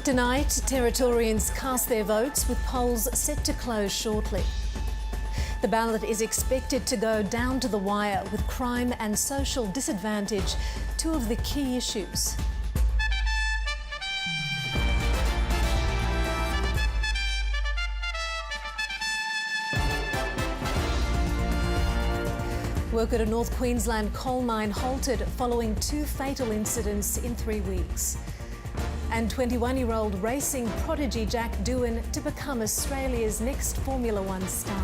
Tonight, Territorians cast their votes with polls set to close shortly. The ballot is expected to go down to the wire with crime and social disadvantage, two of the key issues. Work at a North Queensland coal mine halted following two fatal incidents in 3 weeks. And 21-year-old racing prodigy Jack Doohan to become Australia's next Formula One star.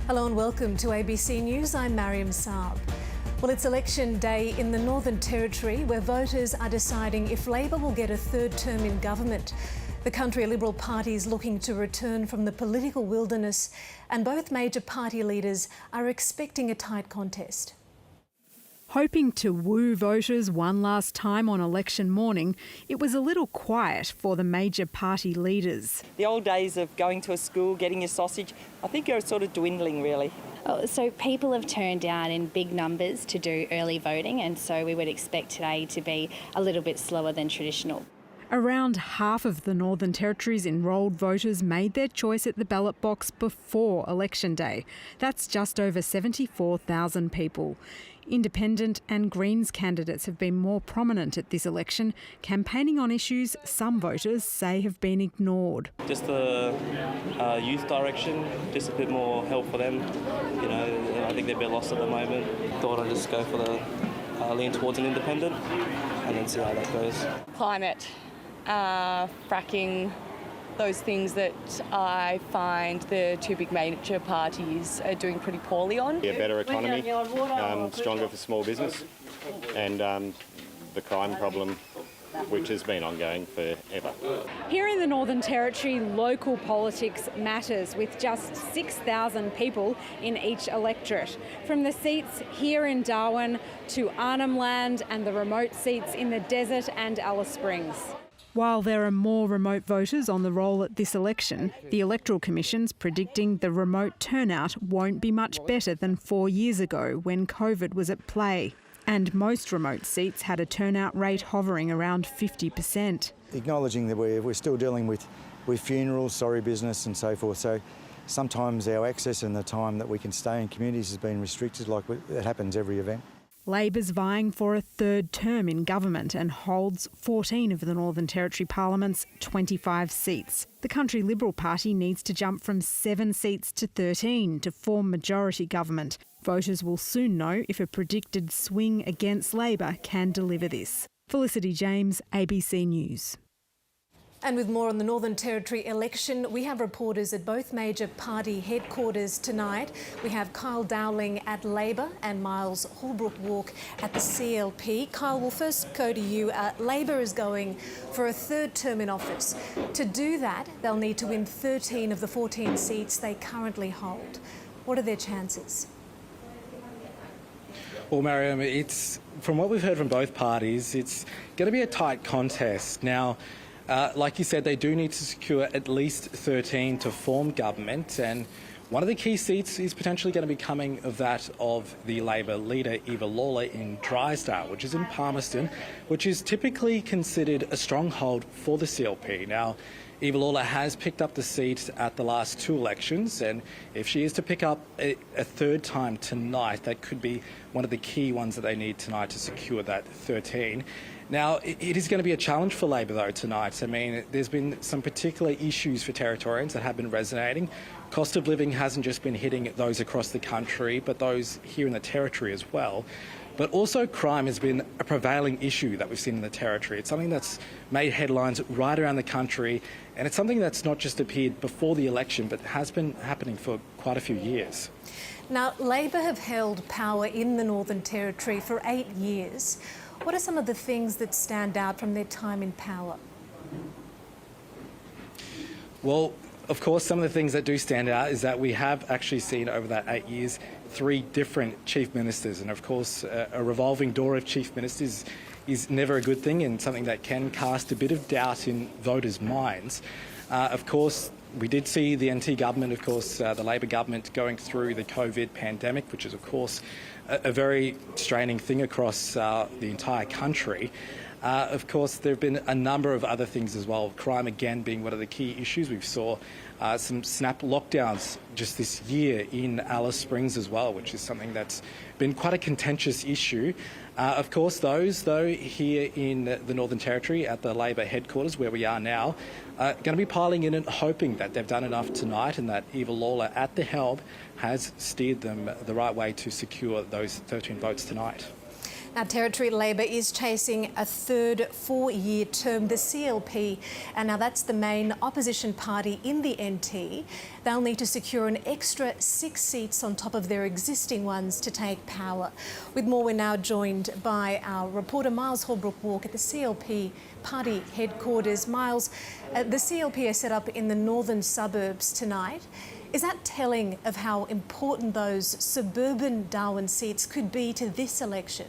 Hello and welcome to ABC News. I'm Mariam Saab. Well, it's election day in the Northern Territory where voters are deciding if Labor will get a third term in government. The country Liberal Party is looking to return from the political wilderness, and both major party leaders are expecting a tight contest. Hoping to woo voters one last time on election morning, it was a little quiet for the major party leaders. The old days of going to a school, getting your sausage, I think are sort of dwindling really. So people have turned down in big numbers to do early voting, and so we would expect today to be a little bit slower than traditional. Around half of the Northern Territory's enrolled voters made their choice at the ballot box before election day. That's just over 74,000 people. Independent and Greens candidates have been more prominent at this election, campaigning on issues some voters say have been ignored. Just the youth direction, just a bit more help for them. You know, I think they're a bit lost at the moment. Thought I'd just go for the lean towards an independent and then see how that goes. Climate, fracking, those things that I find the two big major parties are doing pretty poorly on. A better economy, stronger for small business, and the crime problem, which has been ongoing forever. Here in the Northern Territory, local politics matters, with just 6,000 people in each electorate. From the seats here in Darwin to Arnhem Land and the remote seats in the desert and Alice Springs. While there are more remote voters on the roll at this election, the Electoral Commission's predicting the remote turnout won't be much better than 4 years ago when COVID was at play. And most remote seats had a turnout rate hovering around 50%. Acknowledging that we're still dealing with funerals, sorry business and so forth, so sometimes our access and the time that we can stay in communities has been restricted, like it happens every event. Labor's vying for a third term in government and holds 14 of the Northern Territory Parliament's 25 seats. The Country Liberal Party needs to jump from 7 seats to 13 to form majority government. Voters will soon know if a predicted swing against Labor can deliver this. Felicity James, ABC News. And with more on the Northern Territory election, we have reporters at both major party headquarters tonight. We have Kyle Dowling at Labor and Miles Holbrook-Walk at the CLP. Kyle, we'll first go to you. Labor is going for a third term in office. To do that, they'll need to win 13 of the 14 seats they currently hold. What are their chances? Well, Mariam, from what we've heard from both parties, it's going to be a tight contest. Now, like you said, they do need to secure at least 13 to form government, and one of the key seats is potentially going to be coming of that of the Labor leader, Eva Lawler, in Drysdale, which is in Palmerston, which is typically considered a stronghold for the CLP. Now, Eva Lawler has picked up the seat at the last 2 elections, and if she is to pick up a third time tonight, that could be one of the key ones that they need tonight to secure that 13. Now, it is going to be a challenge for Labor, though, tonight. I mean, there's been some particular issues for Territorians that have been resonating. Cost of living hasn't just been hitting those across the country, but those here in the Territory as well. But also crime has been a prevailing issue that we've seen in the Territory. It's something that's made headlines right around the country, and it's something that's not just appeared before the election, but has been happening for quite a few years. Now, Labor have held power in the Northern Territory for 8 years. What are some of the things that stand out from their time in power? Well, of course, some of the things that do stand out is that we have actually seen over that 8 years 3 different chief ministers, and of course a revolving door of chief ministers is never a good thing and something that can cast a bit of doubt in voters' minds. Of course, We did see the NT government, of course, the Labor government going through the COVID pandemic, which is, of course, a very straining thing across the entire country. Of course, there have been a number of other things as well, crime again being one of the key issues. We saw some snap lockdowns just this year in Alice Springs as well, which is something that's been quite a contentious issue. Of course, those, though, here in the Northern Territory at the Labor headquarters where we are now, are going to be piling in and hoping that they've done enough tonight and that Eva Lawler at the helm has steered them the right way to secure those 13 votes tonight. Now, Territory Labor is chasing a third four-year term, the CLP, and now that's the main opposition party in the NT. They'll need to secure an extra 6 seats on top of their existing ones to take power. With more, we're now joined by our reporter Miles Holbrook-Walk at the CLP party headquarters. Miles, the CLP are set up in the northern suburbs tonight. Is that telling of how important those suburban Darwin seats could be to this election?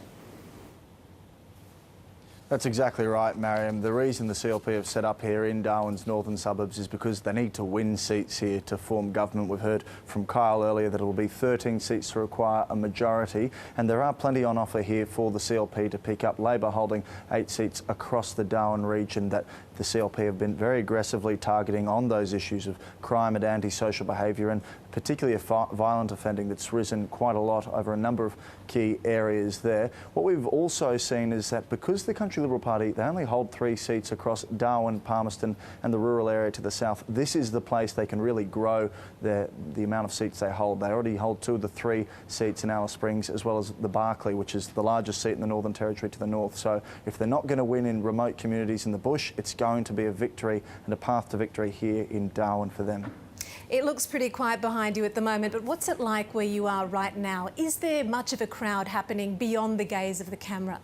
That's exactly right, Mariam. The reason the CLP have set up here in Darwin's northern suburbs is because they need to win seats here to form government. We've heard from Kyle earlier that it will be 13 seats to require a majority, and there are plenty on offer here for the CLP to pick up. Labor holding 8 seats across the Darwin region that the CLP have been very aggressively targeting on those issues of crime and antisocial behaviour, and particularly violent offending that's risen quite a lot over a number of key areas there. What we've also seen is that because the Country Liberal Party, they only hold 3 seats across Darwin, Palmerston and the rural area to the south, this is the place they can really grow the amount of seats they hold. They already hold 2 of the 3 seats in Alice Springs, as well as the Barkly, which is the largest seat in the Northern Territory to the north. So if they're not going to win in remote communities in the bush, it's going to be a victory and a path to victory here in Darwin for them. It looks pretty quiet behind you at the moment, but what's it like where you are right now? Is there much of a crowd happening beyond the gaze of the camera?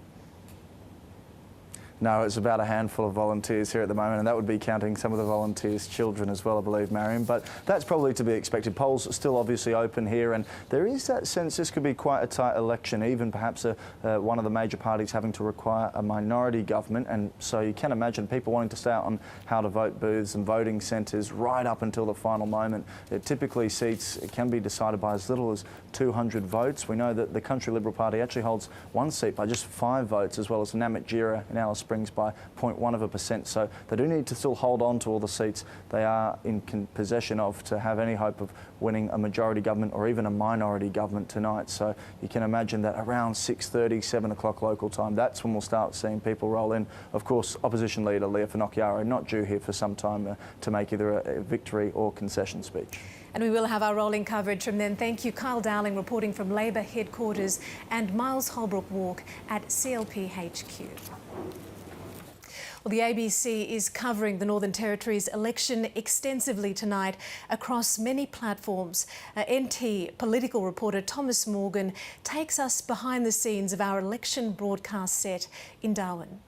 No, it's about a handful of volunteers here at the moment, and that would be counting some of the volunteers' children as well, I believe, Mariam. But that's probably to be expected. Polls are still obviously open here, and there is that sense this could be quite a tight election, even perhaps one of the major parties having to require a minority government. And so you can imagine people wanting to stay out on how to vote booths and voting centres right up until the final moment. Typically, seats can be decided by as little as 200 votes. We know that the Country Liberal Party actually holds 1 seat by just 5 votes, as well as Namatjira in Alice Springs by 0.1%. So they do need to still hold on to all the seats they are in possession of to have any hope of winning a majority government or even a minority government tonight. So you can imagine that around 6:30, 7 o'clock local time, that's when we'll start seeing people roll in. Of course, opposition leader Leah Finocchiaro not due here for some time to make either a victory or concession speech. And we will have our rolling coverage from then. Thank you, Kyle Dowling, reporting from Labor headquarters, and Miles Holbrook-Walk at CLP HQ. Well, the ABC is covering the Northern Territory's election extensively tonight across many platforms. NT political reporter Thomas Morgan takes us behind the scenes of our election broadcast set in Darwin.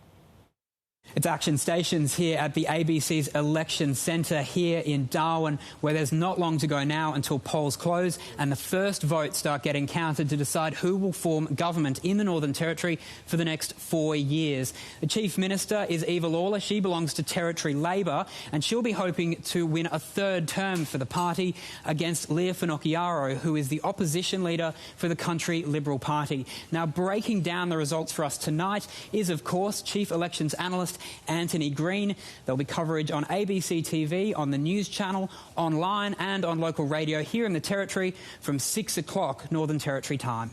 It's action stations here at the ABC's election centre here in Darwin, where there's not long to go now until polls close and the first votes start getting counted to decide who will form government in the Northern Territory for the next 4 years. The Chief Minister is Eva Lawler. She belongs to Territory Labor, and she'll be hoping to win a 3rd term for the party against Leah Finocchiaro, who is the opposition leader for the Country Liberal Party. Now, breaking down the results for us tonight is, of course, Chief Elections Analyst Anthony Green. There'll be coverage on ABC TV, on the News Channel, online and on local radio here in the Territory from 6 o'clock Northern Territory time.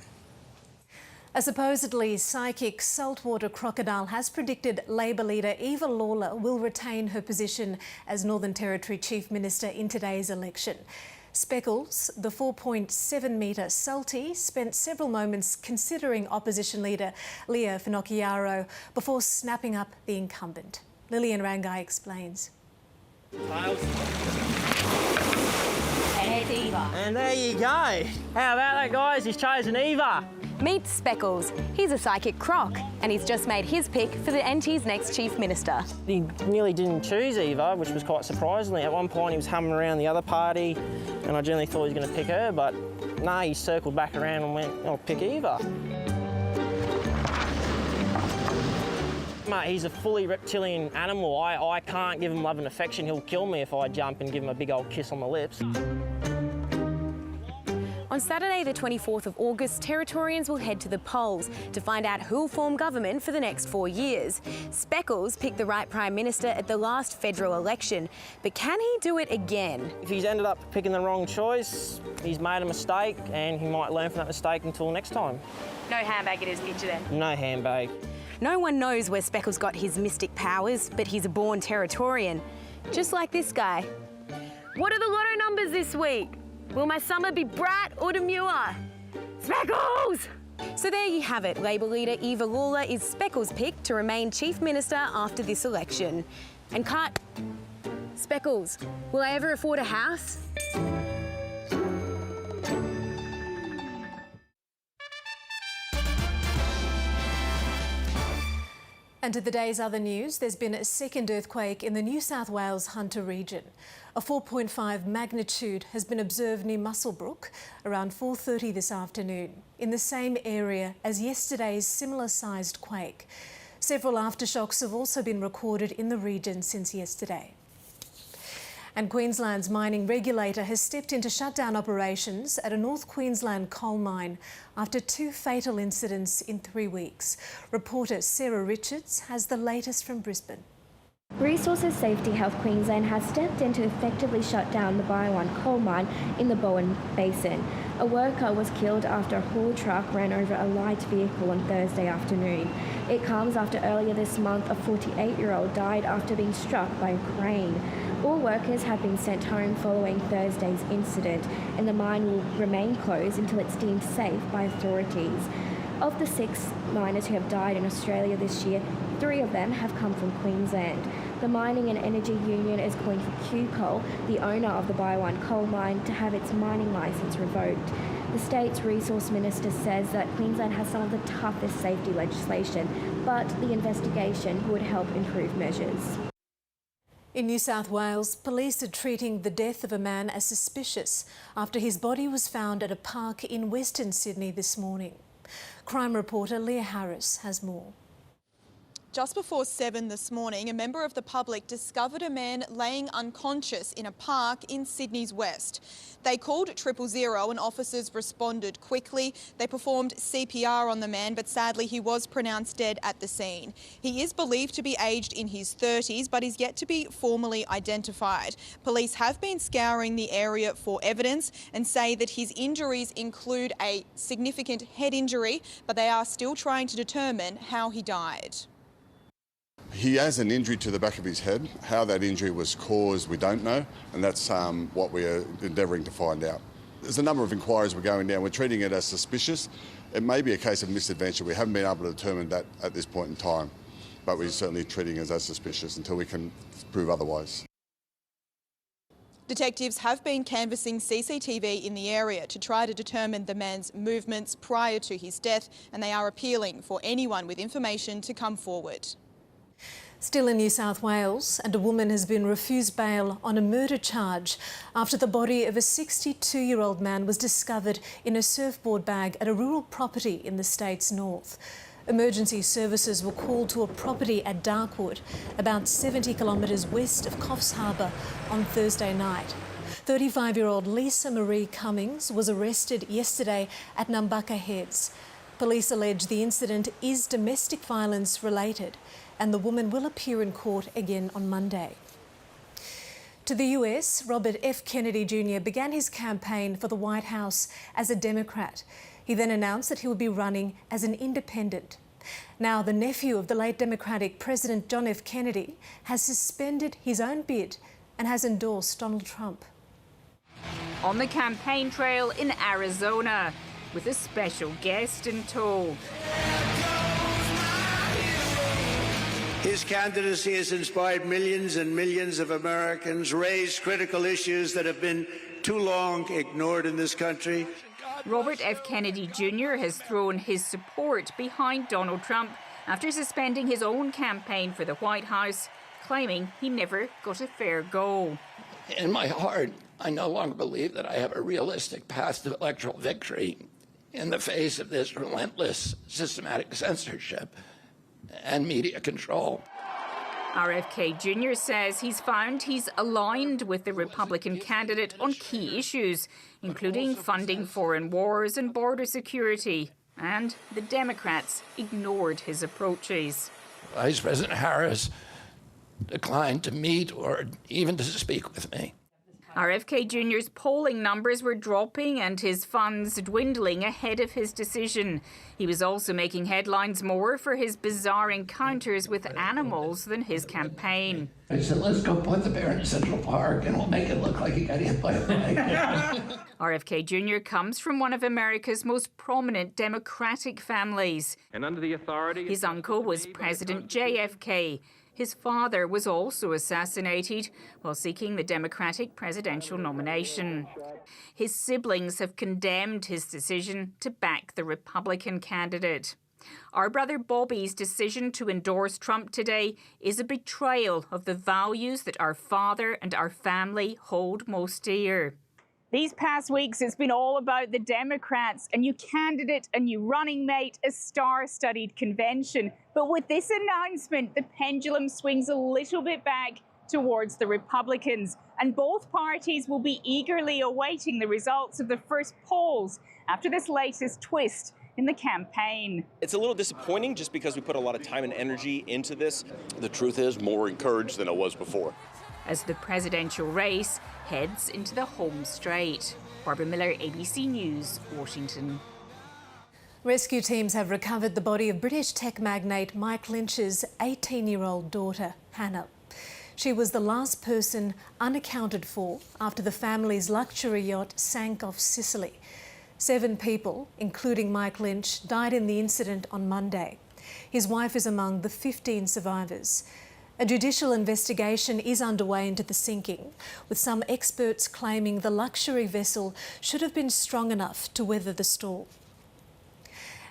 A supposedly psychic saltwater crocodile has predicted Labor leader Eva Lawler will retain her position as Northern Territory Chief Minister in today's election. Speckles, the 4.7-metre salty, spent several moments considering opposition leader Leah Finocchiaro before snapping up the incumbent. Lillian Rangai explains. And Eva. And there you go. How about that, guys? He's chosen Eva. Meet Speckles. He's a psychic croc, and he's just made his pick for the NT's next Chief Minister. He nearly didn't choose Eva, which was quite surprising. At one point he was humming around the other party, and I generally thought he was going to pick her, but no, he circled back around and went, I'll pick Eva. Mate, he's a fully reptilian animal. I can't give him love and affection. He'll kill me if I jump and give him a big old kiss on the lips. On Saturday, the 24th of August, Territorians will head to the polls to find out who'll form government for the next 4 years. Speckles picked the right Prime Minister at the last federal election, but can he do it again? If he's ended up picking the wrong choice, he's made a mistake and he might learn from that mistake until next time. No handbag in his picture then? No handbag. No one knows where Speckles got his mystic powers, but he's a born Territorian. Just like this guy. What are the lotto numbers this week? Will my summer be bright or demure? Speckles! So there you have it. Labor leader Eva Lawler is Speckles' pick to remain Chief Minister after this election. And cut. Speckles, will I ever afford a house? And to the day's other news, there's been a second earthquake in the New South Wales Hunter region. A 4.5 magnitude has been observed near Muswellbrook around 4:30 this afternoon, in the same area as yesterday's similar-sized quake. Several aftershocks have also been recorded in the region since yesterday. And Queensland's mining regulator has stepped in to shut down operations at a North Queensland coal mine after 2 fatal incidents in 3 weeks. Reporter Sarah Richards has the latest from Brisbane. Resources Safety Health Queensland has stepped in to effectively shut down the Byron coal mine in the Bowen Basin. A worker was killed after a haul truck ran over a light vehicle on Thursday afternoon. It comes after earlier this month a 48-year-old died after being struck by a crane. All workers have been sent home following Thursday's incident, and the mine will remain closed until it's deemed safe by authorities. Of the 6 miners who have died in Australia this year, 3 of them have come from Queensland. The Mining and Energy Union is calling for QCoal, the owner of the Byron coal mine, to have its mining licence revoked. The state's resource minister says that Queensland has some of the toughest safety legislation, but the investigation would help improve measures. In New South Wales, police are treating the death of a man as suspicious after his body was found at a park in Western Sydney this morning. Crime reporter Leah Harris has more. Just before 7 this morning, a member of the public discovered a man laying unconscious in a park in Sydney's West. They called 000 and officers responded quickly. They performed CPR on the man, but sadly he was pronounced dead at the scene. He is believed to be aged in his 30s, but is yet to be formally identified. Police have been scouring the area for evidence and say that his injuries include a significant head injury, but they are still trying to determine how he died. He has an injury to the back of his head. How that injury was caused, we don't know, and that's what we are endeavouring to find out. There's a number of inquiries we're going down. We're treating it as suspicious. It may be a case of misadventure. We haven't been able to determine that at this point in time, but we're certainly treating it as suspicious until we can prove otherwise. Detectives have been canvassing CCTV in the area to try to determine the man's movements prior to his death, and they are appealing for anyone with information to come forward. Still in New South Wales, and a woman has been refused bail on a murder charge after the body of a 62-year-old man was discovered in a surfboard bag at a rural property in the state's north. Emergency services were called to a property at Darkwood, about 70 kilometres west of Coffs Harbour, on Thursday night. 35-year-old Lisa Marie Cummings was arrested yesterday at Nambucca Heads. Police allege the incident is domestic violence related, and the woman will appear in court again on Monday. To the US, Robert F. Kennedy Jr. began his campaign for the White House as a Democrat. He then announced that he would be running as an independent. Now, the nephew of the late Democratic President John F. Kennedy has suspended his own bid and has endorsed Donald Trump. On the campaign trail in Arizona, with a special guest in tow. His candidacy has inspired millions and millions of Americans, raised critical issues that have been too long ignored in this country. Robert F. Kennedy Jr. has thrown his support behind Donald Trump after suspending his own campaign for the White House, claiming he never got a fair go. In my heart, I no longer believe that I have a realistic path to electoral victory in the face of this relentless, systematic censorship. and media control. RFK Jr. says he's found he's aligned with the Republican candidate on key issues, including funding foreign wars and border security. And the Democrats ignored his approaches. Vice President Harris declined to meet or even to speak with me. RFK Jr.'s polling numbers were dropping and his funds dwindling ahead of his decision. He was also making headlines more for his bizarre encounters with animals than his campaign. I said, let's go put the bear in Central Park and we'll make it look like he got hit by a bike. RFK Jr. comes from one of America's most prominent Democratic families. And under the authority... His uncle was President JFK. His father was also assassinated while seeking the Democratic presidential nomination. His siblings have condemned his decision to back the Republican candidate. Our brother Bobby's decision to endorse Trump today is a betrayal of the values that our father and our family hold most dear. These past weeks, it's been all about the Democrats, a new candidate, a new running mate, a star-studded convention. But with this announcement, the pendulum swings a little bit back towards the Republicans, and both parties will be eagerly awaiting the results of the first polls after this latest twist in the campaign. It's a little disappointing just because we put a lot of time and energy into this. The truth is, more encouraged than I was before. As the presidential race heads into the home straight. Barbara Miller, ABC News, Washington. Rescue teams have recovered the body of British tech magnate Mike Lynch's 18-year-old daughter, Hannah. She was the last person unaccounted for after the family's luxury yacht sank off Sicily. 7 people, including Mike Lynch, died in the incident on Monday. His wife is among the 15 survivors. A judicial investigation is underway into the sinking, with some experts claiming the luxury vessel should have been strong enough to weather the storm.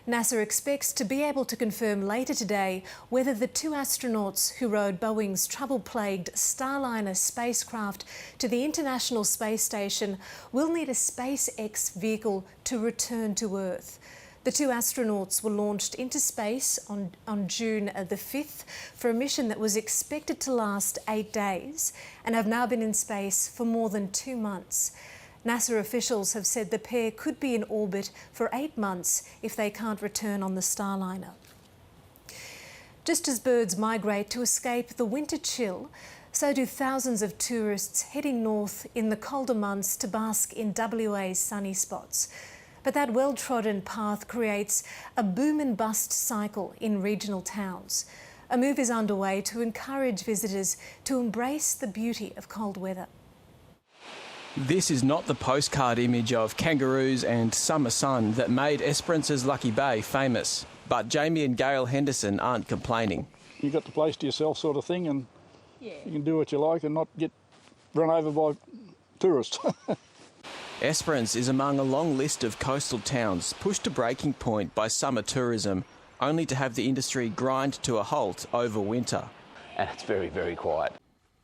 NASA expects to be able to confirm later today whether the 2 astronauts who rode Boeing's trouble-plagued Starliner spacecraft to the International Space Station will need a SpaceX vehicle to return to Earth. The 2 astronauts were launched into space on June the 5th for a mission that was expected to last 8 days and have now been in space for more than 2 months. NASA officials have said the pair could be in orbit for 8 months if they can't return on the Starliner. Just as birds migrate to escape the winter chill, so do thousands of tourists heading north in the colder months to bask in WA's sunny spots. But that well-trodden path creates a boom and bust cycle in regional towns. A move is underway to encourage visitors to embrace the beauty of cold weather. This is not the postcard image of kangaroos and summer sun that made Esperance's Lucky Bay famous. But Jamie and Gail Henderson aren't complaining. You've got the place to yourself sort of thing, and you can do what you like and not get run over by tourists. Esperance is among a long list of coastal towns pushed to breaking point by summer tourism, only to have the industry grind to a halt over winter. And it's very, very quiet.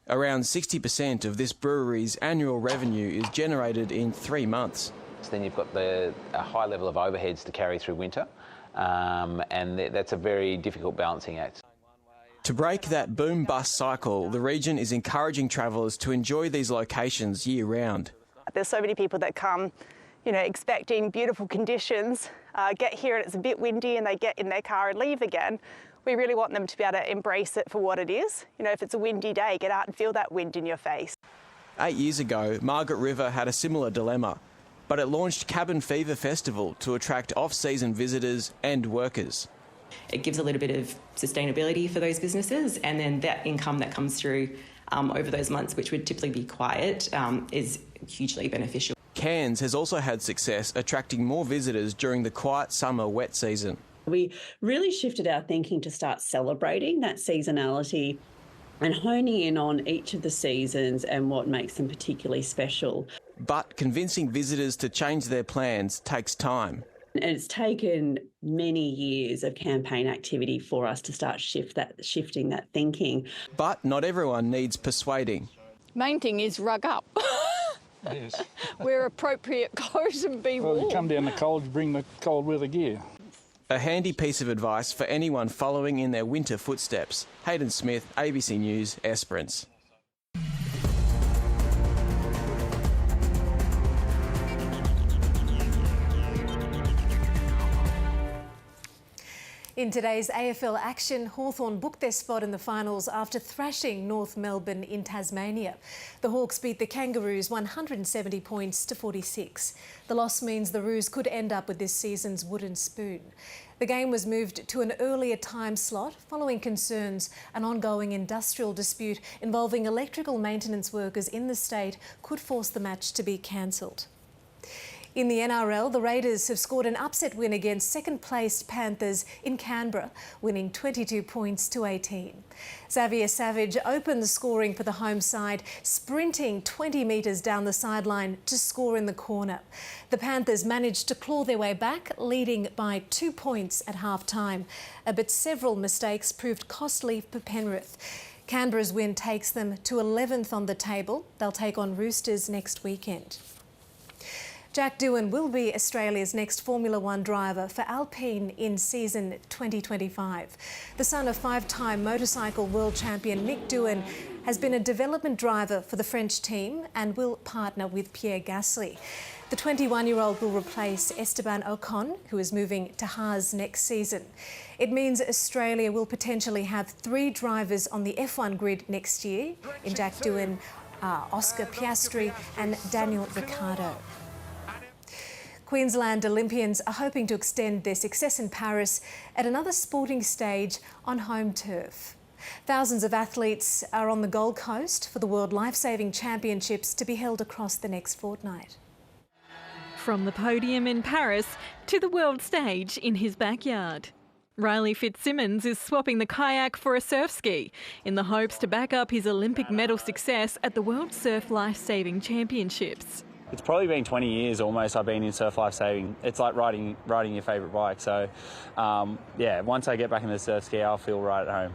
Around 60% of this brewery's annual revenue is generated in 3 months. Then you've got a high level of overheads to carry through winter, and that's a very difficult balancing act. To break that boom-bust cycle, the region is encouraging travellers to enjoy these locations year-round. There's so many people that come, expecting beautiful conditions, get here and it's a bit windy and they get in their car and leave again. We really want them to be able to embrace it for what it is. If it's a windy day, get out and feel that wind in your face. 8 years ago, Margaret River had a similar dilemma, but it launched Cabin Fever Festival to attract off-season visitors and workers. It gives a little bit of sustainability for those businesses, and then that income that comes through over those months, which would typically be quiet, is hugely beneficial. Cairns has also had success attracting more visitors during the quiet summer wet season. We really shifted our thinking to start celebrating that seasonality and honing in on each of the seasons and what makes them particularly special. But convincing visitors to change their plans takes time. And it's taken many years of campaign activity for us to start shifting that thinking. But not everyone needs persuading. Main thing is rug up. Yes. Wear appropriate clothes and be warm. Well, you come down the cold, you bring the cold weather gear. A handy piece of advice for anyone following in their winter footsteps. Hayden Smith, ABC News, Esperance. In today's AFL action, Hawthorn booked their spot in the finals after thrashing North Melbourne in Tasmania. The Hawks beat the Kangaroos 170 points to 46. The loss means the Roos could end up with this season's wooden spoon. The game was moved to an earlier time slot following concerns an ongoing industrial dispute involving electrical maintenance workers in the state could force the match to be cancelled. In the NRL, the Raiders have scored an upset win against second-placed Panthers in Canberra, winning 22 points to 18. Xavier Savage opened the scoring for the home side, sprinting 20 metres down the sideline to score in the corner. The Panthers managed to claw their way back, leading by 2 points at half-time, but several mistakes proved costly for Penrith. Canberra's win takes them to 11th on the table. They'll take on Roosters next weekend. Jack Doohan will be Australia's next Formula One driver for Alpine in season 2025. The son of five-time motorcycle world champion Nick Doohan has been a development driver for the French team and will partner with Pierre Gasly. The 21-year-old will replace Esteban Ocon, who is moving to Haas next season. It means Australia will potentially have 3 drivers on the F1 grid next year in Jack Doohan, Oscar Piastri and Daniel Ricciardo. Queensland Olympians are hoping to extend their success in Paris at another sporting stage on home turf. Thousands of athletes are on the Gold Coast for the World Lifesaving Championships to be held across the next fortnight. From the podium in Paris to the world stage in his backyard. Riley Fitzsimmons is swapping the kayak for a surf ski in the hopes to back up his Olympic medal success at the World Surf Lifesaving Championships. It's probably been 20 years almost I've been in surf lifesaving. It's like riding your favourite bike. So, yeah, once I get back in the surf ski, I'll feel right at home.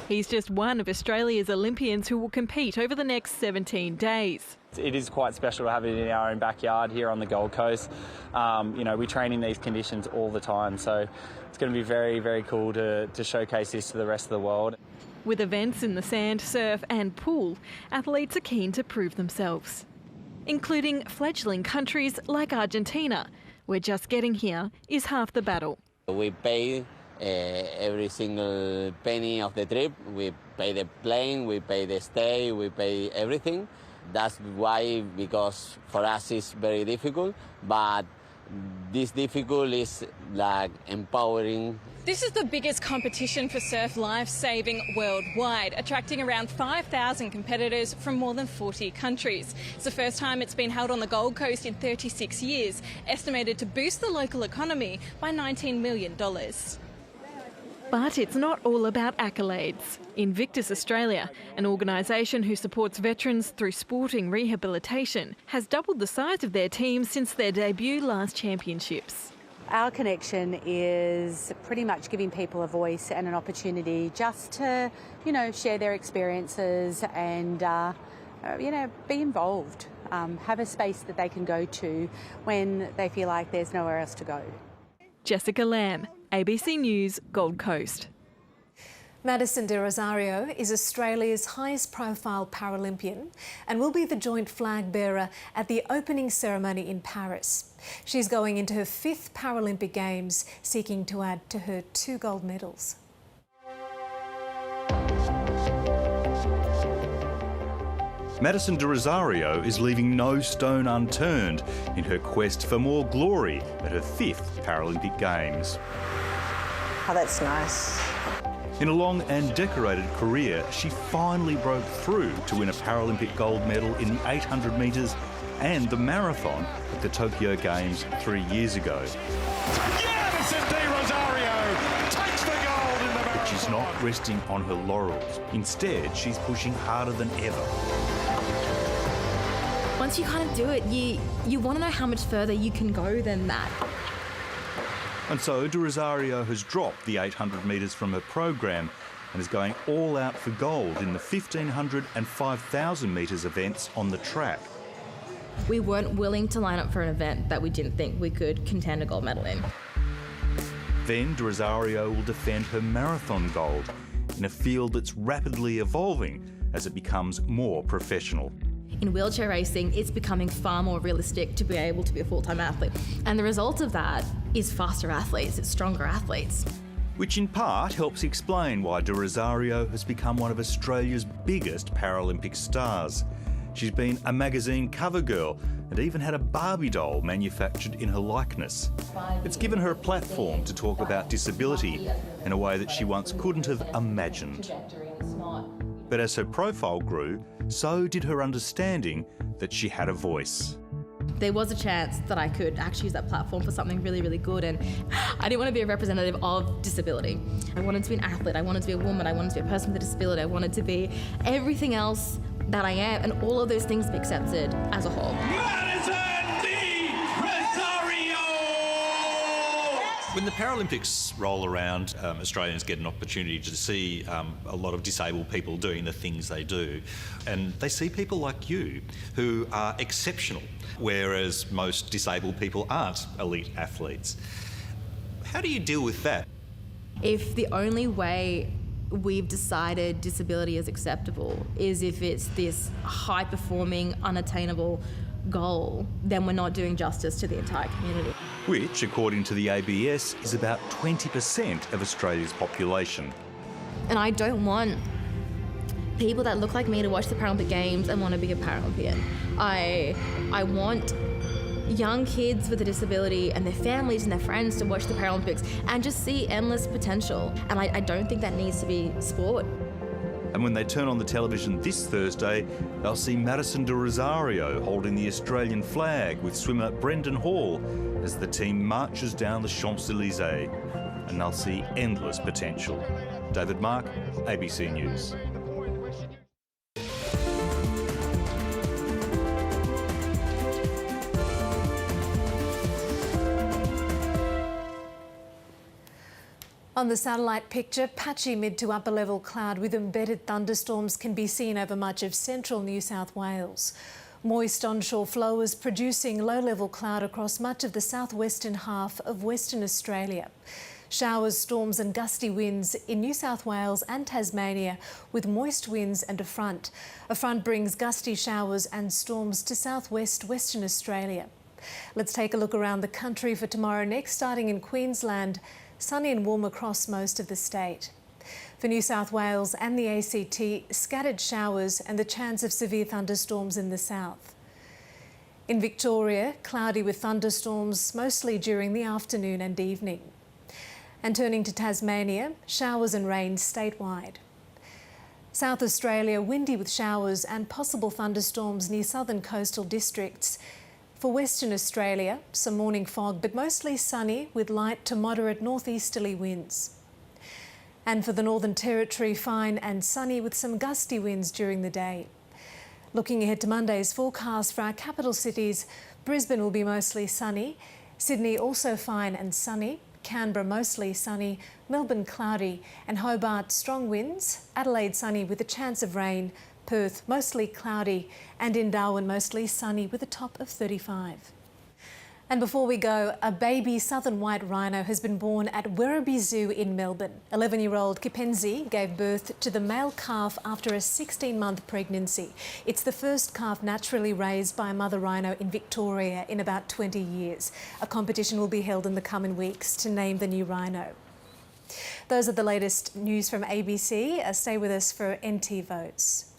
He's just one of Australia's Olympians who will compete over the next 17 days. It is quite special to have it in our own backyard here on the Gold Coast. You know, we train in these conditions all the time, so it's going to be very, very cool to showcase this to the rest of the world. With events in the sand, surf and pool, athletes are keen to prove themselves, including fledgling countries like Argentina, where just getting here is half the battle. We pay every single penny of the trip. We pay the plane, we pay the stay, we pay everything. That's why, because for us it's very difficult, but this difficult is like empowering. This is the biggest competition for surf lifesaving worldwide, attracting around 5,000 competitors from more than 40 countries. It's the first time it's been held on the Gold Coast in 36 years, estimated to boost the local economy by $19 million. But it's not all about accolades. Invictus Australia, an organisation who supports veterans through sporting rehabilitation, has doubled the size of their team since their debut last championships. Our connection is pretty much giving people a voice and an opportunity just to, share their experiences and, be involved, have a space that they can go to when they feel like there's nowhere else to go. Jessica Lamb, ABC News, Gold Coast. Madison de Rosario is Australia's highest profile Paralympian and will be the joint flag bearer at the opening ceremony in Paris. She's going into her 5th Paralympic Games, seeking to add to her 2 gold medals. Madison de Rosario is leaving no stone unturned in her quest for more glory at her 5th Paralympic Games. Oh, that's nice. In a long and decorated career, she finally broke through to win a Paralympic gold medal in the 800 metres and the marathon at the Tokyo Games 3 years ago. Madison de Rosario takes the gold in the marathon. But she's not resting on her laurels. Instead, she's pushing harder than ever. Once you kind of do it, you want to know how much further you can go than that. And so de Rosario has dropped the 800 metres from her program and is going all out for gold in the 1,500 and 5,000 metres events on the track. We weren't willing to line up for an event that we didn't think we could contend a gold medal in. Then De Rosario will defend her marathon gold in a field that's rapidly evolving as it becomes more professional. In wheelchair racing, it's becoming far more realistic to be able to be a full-time athlete. And the result of that is faster athletes, it's stronger athletes. Which in part helps explain why De Rosario has become one of Australia's biggest Paralympic stars. She's been a magazine cover girl and even had a Barbie doll manufactured in her likeness. It's given her a platform to talk about disability in a way that she once couldn't have imagined. But as her profile grew, so did her understanding that she had a voice. There was a chance that I could actually use that platform for something really, really good, and I didn't want to be a representative of disability. I wanted to be an athlete, I wanted to be a woman, I wanted to be a person with a disability, I wanted to be everything else that I am, and all of those things be accepted as a whole. When the Paralympics roll around, Australians get an opportunity to see a lot of disabled people doing the things they do. And they see people like you who are exceptional, whereas most disabled people aren't elite athletes. How do you deal with that? If the only way we've decided disability is acceptable is if it's this high-performing, unattainable goal, then we're not doing justice to the entire community. Which, according to the ABS, is about 20% of Australia's population. And I don't want people that look like me to watch the Paralympic Games and want to be a Paralympian. I want young kids with a disability and their families and their friends to watch the Paralympics and just see endless potential. And I don't think that needs to be sport. And when they turn on the television this Thursday, they'll see Madison De Rosario holding the Australian flag with swimmer Brendan Hall as the team marches down the Champs-Elysees. And they'll see endless potential. David Mark, ABC News. On the satellite picture, patchy mid to upper level cloud with embedded thunderstorms can be seen over much of central New South Wales. Moist onshore flow is producing low-level cloud across much of the southwestern half of Western Australia. Showers, storms and gusty winds in New South Wales and Tasmania with moist winds and a front. A front brings gusty showers and storms to southwest Western Australia. Let's take a look around the country for tomorrow next, starting in Queensland. Sunny and warm across most of the state. For New South Wales and the ACT, scattered showers and the chance of severe thunderstorms in the south. In Victoria, cloudy with thunderstorms mostly during the afternoon and evening. And turning to Tasmania, showers and rain statewide. South Australia, windy with showers and possible thunderstorms near southern coastal districts. For Western Australia, some morning fog, but mostly sunny with light to moderate northeasterly winds. And for the Northern Territory, fine and sunny with some gusty winds during the day. Looking ahead to Monday's forecast for our capital cities, Brisbane will be mostly sunny, Sydney also fine and sunny, Canberra mostly sunny, Melbourne cloudy and Hobart strong winds, Adelaide sunny with a chance of rain, Perth mostly cloudy and in Darwin mostly sunny with a top of 35. And before we go, a baby southern white rhino has been born at Werribee Zoo in Melbourne. 11-year-old Kipenzi gave birth to the male calf after a 16-month pregnancy. It's the first calf naturally raised by a mother rhino in Victoria in about 20 years. A competition will be held in the coming weeks to name the new rhino. Those are the latest news from ABC. Stay with us for NT Votes.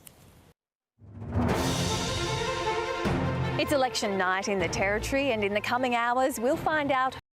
It's election night in the Territory, and in the coming hours we'll find out